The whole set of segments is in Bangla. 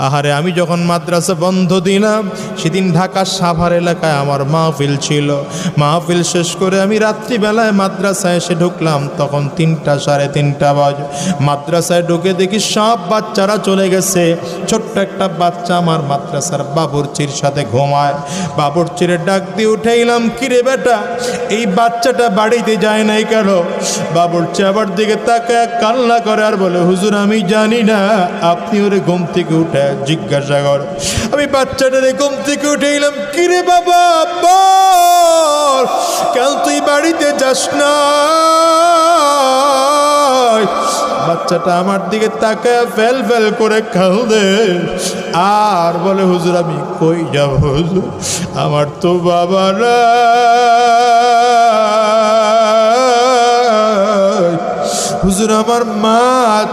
আহারে আমি যখন মাদ্রাসা বন্ধ দিলাম সেদিন ঢাকার সাভার এলাকায় আমার মাহফিল ছিল। মাহফিল শেষ করে আমি রাত্রিবেলায় মাদ্রাসায় এসে ঢুকলাম, তখন 3টা সাড়ে 3টা বাজে। মাদ্রাসায় ঢুকে দেখি সব বাচ্চারা চলে গেছে, ছোট্ট একটা বাচ্চা আমার মাদ্রাসার বাবুর্চির সাথে ঘুমায়। বাবুর্চিরে ডাক দিয়ে উঠাইলাম, কিরে বেটা এই বাচ্চাটা বাড়িতে যায় নাই কেন? বাবুর্চি আবার দিকে তাকায় কান্না করে আর বলে, হুজুর আমি জানি না, আপনি ওরে ঘুম থেকে উঠে জিজ্ঞাসা কর। আমি বাচ্চাটারে ঘুম থেকে উঠাইলাম, কিরে বাবা বল কেন তুই বাড়িতে যাস না? বাচ্চাটা আমার দিকে তাকায় ফেল ফেল করে কাঁদে আর বলে, হুজুর আমি কই যাব হুজুর, আমার তো বাবা না, হুজুর আমার মা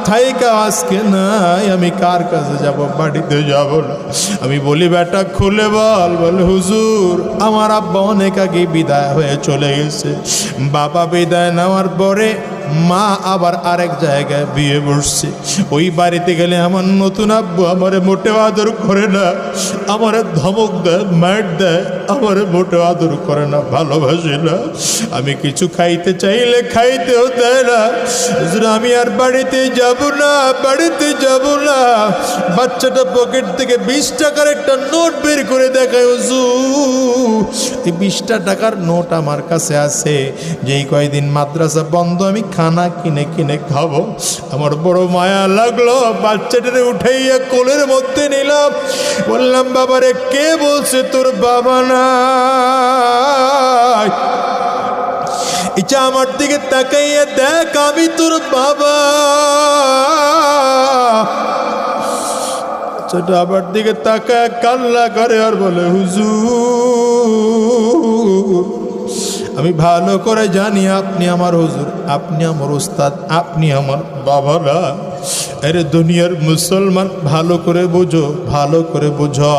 থাইকা আজকে নাই, আমি কার কাছে যাব, বাড়িতে যাব না। আমি বলি বেটা খুলে বল। বলে হুজুর আমার আব্বা অনেক আগে বিদায় হয়ে চলে গেছে। বাবা বিদায় নেওয়ার পরে মা আবার আরেক জায়গায় বিয়ে বসছে। ওই বাড়িতে গেলে আমার নতুন আব্বু আমারে মোটেও আদর করে না, আমারে ধমক দেয়, মার দেয়, আমারে মোটেও আদর করে না, ভালোবাসে না। আমি কিছু খাইতে চাইলে খাইতেও দেয় না। হুজুর আমি আর বাড়িতে যাব না, বাড়িতে যাব না। বাচ্চাটা পকেট থেকে 20 টাকার একটা নোট বের করে দেখায়, হুজুর এই 20টা টাকার নোট আমার কাছে আছে, যেই কয়দিন মাদ্রাসা বন্ধ আমি খানা কিনে কিনে খাবো। আমার বড় মায়া লাগলো, বাচ্চাটারে উঠাইয়া কোলের মধ্যে নিলাম, বললাম বাবারে কে বলছে তোর বাবা নাই? এটা আমার দিকে তাকাইয়া দেখ আমি তোর বাবা। সেটা আমার দিকে তাকায় কান্না করে আর বলে, হুজুর আমি ভালো করে জানি আপনি আমার হুজুর, আপনি আমার উস্তাদ, আপনি আমার বাবা না। আরে দুনিয়ার মুসলমান ভালো করে বুঝো, ভালো করে বুঝো,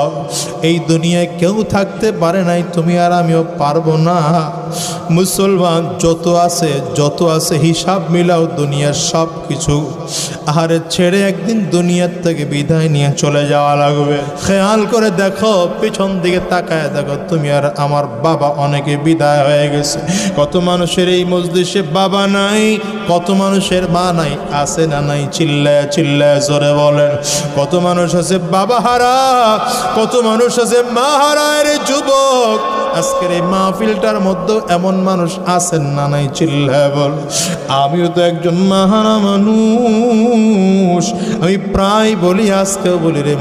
এই দুনিয়ায় কেউ থাকতে পারে নাই, তুমি আর আমিও পারবো না। মুসলমান যত আছে হিসাব মিলাও দুনিয়ার সব কিছু আহারে ছেড়ে একদিন দুনিয়ার থেকে বিদায় নিয়ে চলে যাওয়া লাগবে। খেয়াল করে দেখো, পিছন দিকে তাকায় দেখো, তুমি আর আমার বাবা অনেকে বিদায় হয়ে গেছে। কত মানুষের এই মজলিসে বাবা নাই, কত মানুষের মা নাই, আছে না নাই? চিল্লায় চিল্লায় জোরে বলেন। কত মানুষ আছে বাবা হারা, কত মানুষ আছে মা হারা। রে যুবক আজকের এই মাহফিলটার মধ্যে এমন মানুষ আছেন না নাই? চিল্লায় বল। আমিও তো একজন মাহারা মানুষ, আমি প্রায় বলি, আজকেও বলি রে